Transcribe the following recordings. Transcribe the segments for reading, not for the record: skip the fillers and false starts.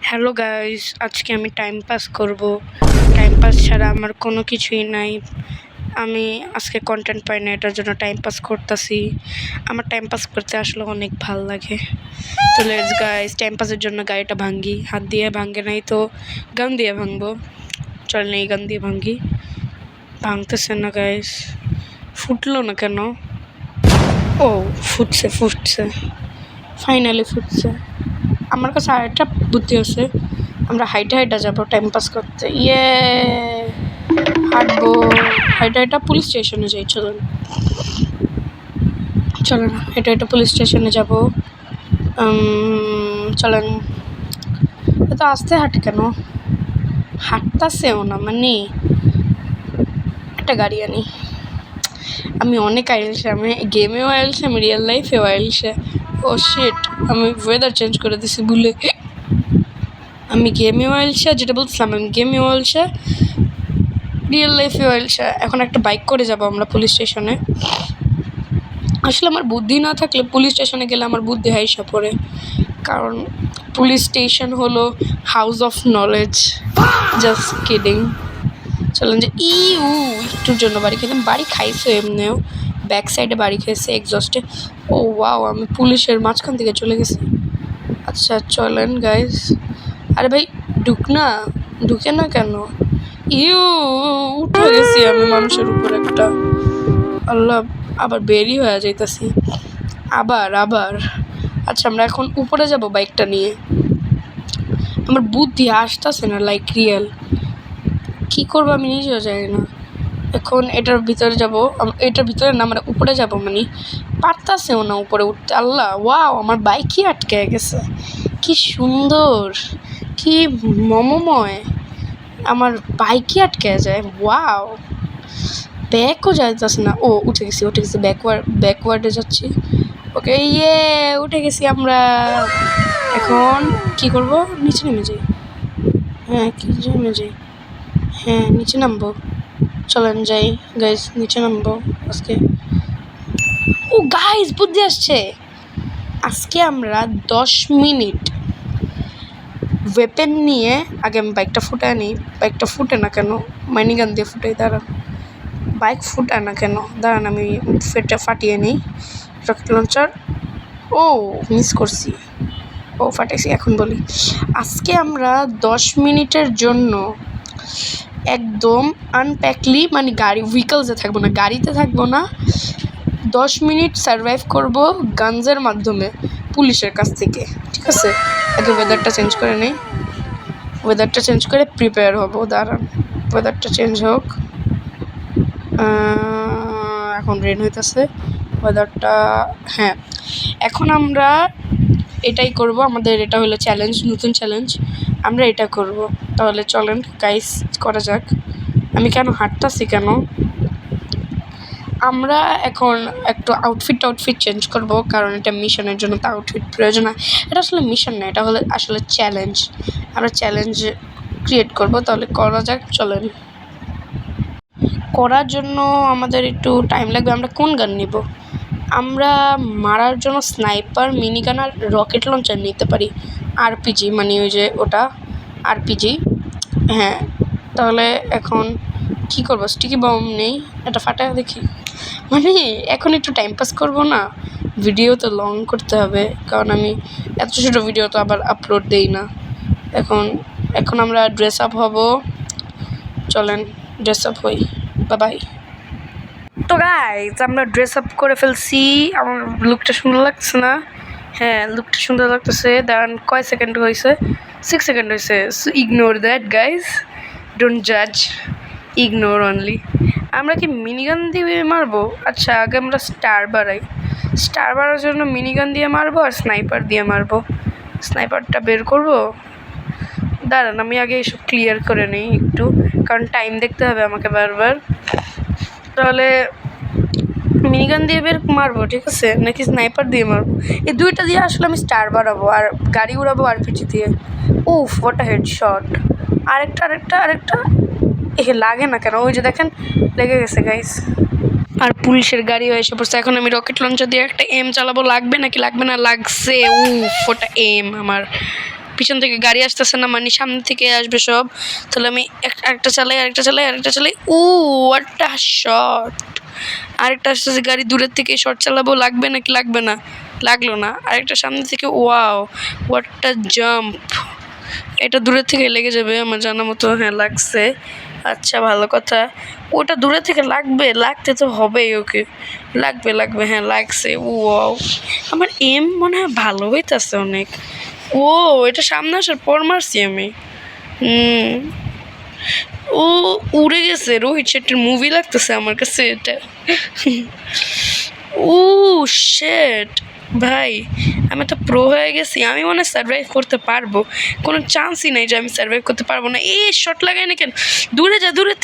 Hello guys, আজকে আমি time pass করব। টাইম পাস ছাড়া আমার কোনো কিছুই নাই। আমি আজকে কন্টেন্ট পাই না, এটার জন্য টাইম পাস করতেছি। আমার টাইম পাস করতে আসলে অনেক ভাল লাগে। তো লেটস গাইস, টাইম পাসের জন্য গাড়িটা ভাঙ্গি। হাত দিয়ে ভাঙ্গে নাই তো গান দিয়ে ভাঙবো। চল নেই, গান দিয়ে ভাঙ্গি। ভাঙতেছে না গাইস, ফুটলো না কেন? ও ফুটছে ফুটছে, ফাইনালি ফুটছে। আমার কাছে আরেকটা বুদ্ধি আছে, আমরা হাইটা হাইটা যাবো টাইম পাস করতে। হাঁটবো, হাইটা হাইটা পুলিশ স্টেশনে যাই। চলুন চলেন, হাইটা হাইটা পুলিশ স্টেশনে যাবো। চলেন। এত আস্তে হাঁটে কেন? হাঁটতাছেও না, মানে একটা গাড়ি আনি। আমি অনেক আইলসে, আমি গেমেও আইলসে, আমি রিয়েল লাইফেও আইলসে। ও শিট, আমি ওয়েদার চেঞ্জ করে দিছি ভুলে। আমি গেমেও আইলসে, যেটা বলছিলাম আমি গেমেও আইলসে, রিয়েল লাইফেও আইলসে। এখন একটা বাইক করে যাব আমরা পুলিশ স্টেশনে। আসলে আমার বুদ্ধি না থাকলে পুলিশ স্টেশনে গেলে আমার বুদ্ধি হাইসা পড়ে, কারণ পুলিশ স্টেশন হলো house of knowledge. Just kidding. চলেন যে একটুর জন্য বাড়ি খেতাম, বাড়ি খাইছে এমনিও, ব্যাক সাইডে বাড়ি খেয়েছে এক্সস্টে। ও ওয়াও, আমি পুলিশের মাঝখান থেকে চলে গেছি। আচ্ছা চলেন গাইস। আরে ভাই ঢুকে না কেন? উঠে গেছি আমি মানুষের উপর একটা। আল্লাহ, আবার বেরি হয়ে যাইতাছি। আবার আচ্ছা, আমরা এখন উপরে যাব বাইকটা নিয়ে। আমার বুদ্ধি আসতেছে না, লাইক রিয়েল। কি করবো আমি নিজেও জানি না। এখন এটার ভিতরে যাব, এটার ভিতরে না, আমরা উপরে যাব, মানে পারতাছেও না উপরে উঠতে। আল্লাহ, ওয়াও, আমার বাইকই আটকে গেছে। কি সুন্দর, কি মমময়, আমার বাইকই আটকে যায়। ওয়াও, ব্যাকও যাইতেছে না। ও উঠে গেছি ব্যাকওয়ার্ডে যাচ্ছি। ওকে, উঠে গেছি আমরা। এখন কি করব? নিচে নেমে যাই। হ্যাঁ নিচে নামবো। চলেন যাই গাইস, নিচে নামবো আজকে। ও গাইস, বুদ্ধি আসছে। আজকে আমরা 10 মিনিট ওয়েপেন নিয়ে, আগে আমি বাইকটা ফুটায় নিই। বাইকটা ফুটে না কেন? মাইনিগান দিয়ে ফুটাই, দাঁড়ান। বাইক ফুটায় না কেন? দাঁড়ান, আমি ফাটিয়ে নিই রকেট লঞ্চার। ও মিস করছি, ফাটাইছি। এখন বলি, আজকে আমরা 10 মিনিটের জন্য একদম আনপ্যাকলি, মানে ভেহিকলসে থাকবো না, গাড়িতে থাকবো না, 10 মিনিট সার্ভাইভ করব গানজের মাধ্যমে পুলিশের কাছ থেকে। ঠিক আছে, আগে ওয়েদারটা চেঞ্জ করে নেই। ওয়েদারটা চেঞ্জ করে প্রিপেয়ার হবো। দাঁড়ান, ওয়েদারটা চেঞ্জ হোক। এখন রেন হইতেছে ওয়েদারটা। হ্যাঁ, এখন আমরা এটাই করব। আমাদের এটা হলো চ্যালেঞ্জ, নতুন চ্যালেঞ্জ, আমরা এটা করব। তাহলে চলেন গাইস, করা যাক। আমি কেন হাঁটতাছি কেন? আমরা এখন একটু আউটফিট চেঞ্জ করব, কারণ এটা মিশনের জন্য তো আউটফিট প্রয়োজন হয়। এটা আসলে মিশন না, এটা হলো আসলে চ্যালেঞ্জ। আমরা চ্যালেঞ্জ ক্রিয়েট করব, তাহলে করা যাক। চলেন, করার জন্য আমাদের একটু টাইম লাগবে। আমরা কোন গান নিব? আমরা মারার জন্য স্নাইপার, মিনিগান আর রকেট লঞ্চার নিতে পারি। আরপিজি, মানে ওই যে ওটা আরপিজি। হ্যাঁ, তাহলে এখন কি করবো? স্টিকি বম নেই, এটা ফাটায় দেখি। মানে এখন একটু টাইম পাস করবো না, ভিডিও তো লং করতে হবে, কারণ আমি এত ছোটো ভিডিও তো আবার আপলোড দেই না। এখন আমরা ড্রেস আপ হব। চলেন ড্রেস আপ হই। বাই। তো গাইস, আমরা ড্রেস আপ করে ফেলছি। আমার লুকটা সুন্দর লাগছে না? হ্যাঁ, লুকটা সুন্দর লাগতেছে। দাঁড়ান, কয় সেকেন্ড হয়েছে? 6 সেকেন্ড হয়েছে। So ignore that guys, don't জাজ, ইগনোর অনলি। আমরা কি মিনিগান দিয়ে মারবো? আচ্ছা, আগে আমরা স্টার বাড়াই। স্টার বাড়ার জন্য মিনিগান দিয়ে মারবো আর স্নাইপার দিয়ে মারবো। স্নাইপারটা বের করবো। দাঁড়ান, আমি আগে এসব ক্লিয়ার করে নিই একটু, কারণ টাইম দেখতে হবে আমাকে বারবার। তাহলে মিনিগান দিয়ে মারবো, ঠিক আছে, নাকি স্নাইপার দিয়ে মারবো? এই দুইটা দিয়ে আসলে আমি স্টার বাড়াবো আর গাড়ি উড়াবো আরপিজি দিয়ে। উফ, হোয়াট আ হেডশট! আরেকটা লাগে না কেন? ওই যে দেখেন, লেগে গেছে গাইস। আর পুলিশের গাড়িও এসে পড়ছে। এখন আমি রকেট লঞ্চার দিয়ে একটা এম চালাবো। লাগবে নাকি লাগবে না? লাগছে। উফ, ওটা এম আমার পিছন থেকে গাড়ি আসতেছে না, মানে সামনে থেকে আসবে সব। তাহলে আমি আরেকটা চালাই, একটা শট। আরেকটা আসতেছে গাড়ি দূরের থেকে, শট চালাবো, লাগবে নাকি লাগবে না, লাগলো না। আরেকটা সামনে থেকে, ওয়াও হোয়াট আ জাম্প। এটা দূরের থেকে লেগে যাবে আমার জানা মতো। হ্যাঁ লাগছে, আচ্ছা ভালো কথা। ওটা দূরে থেকে লাগতে তো হবেই, ওকে লাগবে। হ্যাঁ লাগছে। ওয়াও, আমার এম মনে হয় ভালো হইতাছে অনেক। ও এটা সামনে আসার পর মারছি আমি। ও উড়ে গেছে, রোহিত শেট্টির মুভি লাগতেছে আমার কাছে এটা। ও শেট ভাই, আমি তো প্রো হয়ে গেছি, আমি মনে হয় সার্ভাইভ করতে পারবো। কোনো চান্সই নাই যে আমি সার্ভাইভ করতে পারবো না। এই শট লাগাই না কেন, দূরে যা, দূরের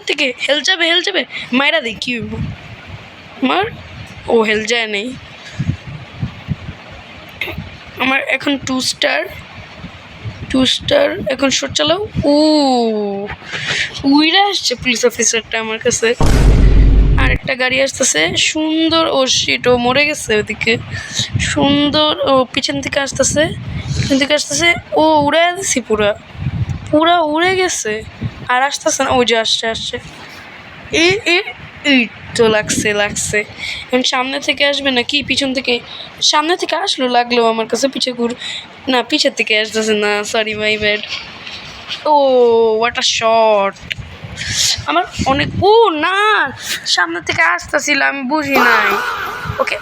থেকে হেল যাবে মায়েরা দিই, কি হইব মার। ও হেল যায় নেই আমার। এখন 2 স্টার এখন শট চালাও। উইরা আসছে পুলিশ অফিসারটা আমার কাছে। আরেকটা গাড়ি আসতেছে সুন্দর, ও শিট, ও মরে গেছে ওদিকে। সুন্দর, ও পিছন থেকে আসতেছে। ও উড়ে দিছি, পুরা উড়ে গেছে। আর আসতেছে না, ওই যে আসছে। এই তো লাগছে। এখন সামনে থেকে আসবে নাকি পিছন থেকে? সামনে থেকে লাগলো আমার কাছে, না পিছের থেকে আসতেছে না, sorry my bad. Oh what a shot. আমার অনেক, ও না সামনে থেকে আসতেছিল, আমি বুঝি নাই। ওকে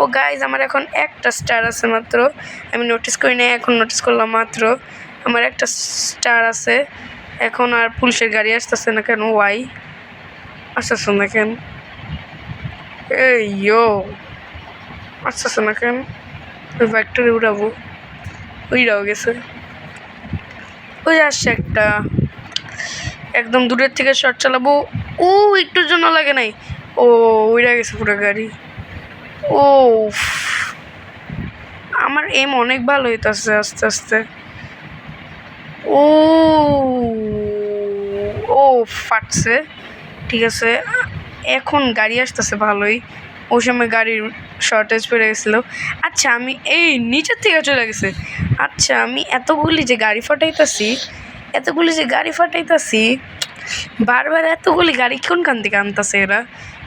ও গাইজ, আমার এখন একটা স্টার আছে মাত্র। আমি নোটিস করি নাই, এখন নোটিস করলাম মাত্র। আমার একটা স্টার আছে এখন। আর পুলিশের গাড়ি আসতেছে না কেন? ওয়াই আসতেছে না কেন? ইয়ো আসতেছে না কেন? ওই বাইকটারে উড়াবো, উড়াও গেছে। ওই আসছে একটা, একদম দূরের থেকে শট চালাবো। ও একটুর জন্য লাগে নাই, ও উড়ে গেছে পুরো গাড়ি। ও আমার এম অনেক ভালো হইতাছে আস্তে আস্তে। ও ও ফাটছে, ঠিক আছে। এখন গাড়ি আসতেছে ভালোই, ওই সময় গাড়ির শর্টেজ পড়ে গেছিলো। আচ্ছা আমি এই নিচের থেকে চলে গেছে। আচ্ছা আমি এতগুলি যে গাড়ি ফাটাইতাছি বারবার, এতগুলি গাড়ি কোনখান থেকে আনতেছে এরা?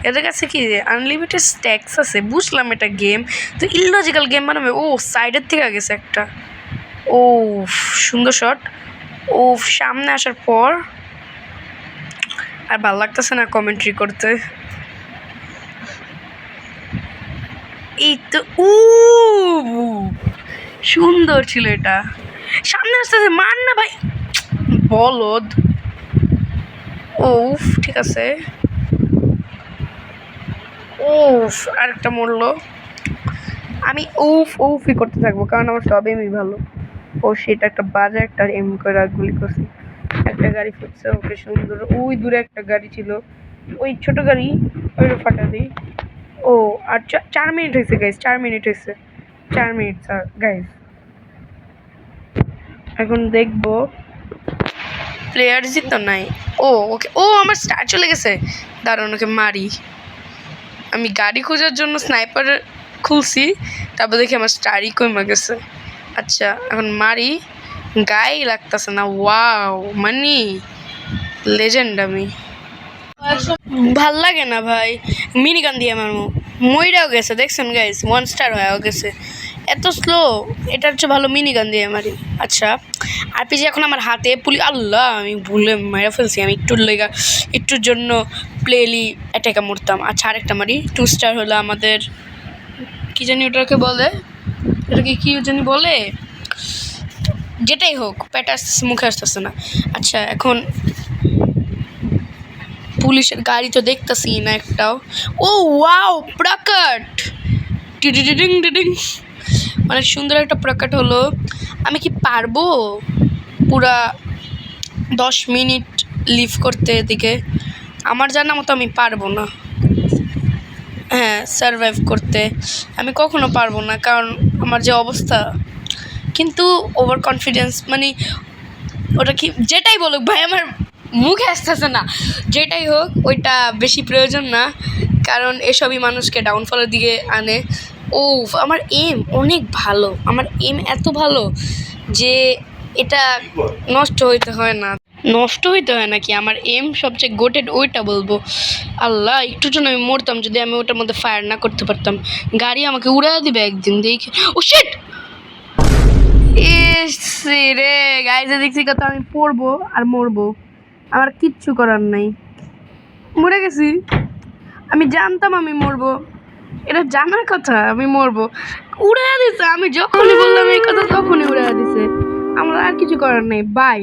এদের কাছে কি আনলিমিটেড স্ট্যাক্স আছে? বুঝলাম এটা গেম, তো ইললজিক্যাল গেম বানাবে। ও সাইডের থেকে গেছে একটা। ও সুন্দর শট। ও সামনে আসার পর আর ভালো লাগতেছে না কমেন্ট্রি করতে। এই তো সুন্দর ছিল এটা। সামনে আসতেছে, মার না ভাই, বলদ। ঠিক আছে। আরেকটা মরলো। আমি উফই করতে থাকবো, কারণ আমার সব এমই ভালো। সেটা একটা বাজে একটা এম করে গুলি করছি। একটা গাড়ি ফুটছে, ওকে সুন্দর। ওই দূরে একটা গাড়ি ছিল, ওই ছোট গাড়ি, ওইটা ফাটা দিই। আর 4 মিনিট হয়েছে গাইজ, 4 মিনিট স্যার গাইজ। এখন দেখবো প্লেয়ার তো নাই। ওকে, আমার স্টার চলে গেছে, দাঁড়ান ওকে মারি। আমি গাড়ি খোঁজার জন্য স্নাইপার খুলছি, তারপর দেখি আমার স্টারই কমে গেছে। আচ্ছা এখন মারি, গায়ে লাগতেছে না। ওয়াও মানে লেজেন্ড আমি। ভাল লাগে না ভাই মিনি গান দিয়ে আমার মইরাও গেছে, দেখছেন গাইস, 1 স্টার হয়েও গেছে। এত স্লো, এটার চেয়ে ভালো মিনি গান দিয়ে মারি। আচ্ছা আরপিজি এখন আমার হাতে, আল্লাহ আমি ভুলে মেরে ফেলছি। আমি একটুর জন্য প্লেলি অ্যাটাকে মরতাম। আচ্ছা আরেকটা মারি, 2 স্টার হলো আমাদের। কি জানি ওটাকে বলে, এটাকে কি জানি বলে, যেটাই হোক পেটে আসতেছে, মুখে আসতেছে না। আচ্ছা এখন পুলিশের গাড়ি তো দেখতেছি না একটাও। ওয়াও প্রকট, ডিডিং অনেক সুন্দর একটা প্রকট হলো। আমি কি পারবো পুরা 10 মিনিট লিভ করতে? এদিকে আমার জানা মতো আমি পারবো না। হ্যাঁ সারভাইভ করতে আমি কখনো পারবো না, কারণ আমার যে অবস্থা। কিন্তু ওভার কনফিডেন্স, মানে ওটা কি যেটাই বলুক ভাই, আমার মুখে আসতেছে না। যেটাই হোক ওইটা বেশি প্রয়োজন না, কারণ এসবই মানুষকে ডাউনফলের দিকে আনে। ও, আমার এম অনেক ভালো, আমার এম এত ভালো যে এটা নষ্ট হইতে হয় না। নষ্ট হইতে হয় নাকি, আমার এম সবচেয়ে গোটেড ওইটা বলবো। আল্লাহ, একটুর জন্য আমি মরতাম যদি আমি ওটার মধ্যে ফায়ার না করতে পারতাম। গাড়ি আমাকে উড়াই দিবে একদিন দেখে। ও শিট, ইস রে গাইজে, দেখছি কত আমি পড়বো আর মরবো, আমার কিচ্ছু করার নাই, মরে গেছি। আমি জানতাম আমি মরবো, এটা জানার কথা আমি মরবো। উড়াইয়া দিছে, আমি যখনই বললাম এই কথা তখনই উড়াইয়া দিছে। আমার আর কিছু করার নেই, বাই।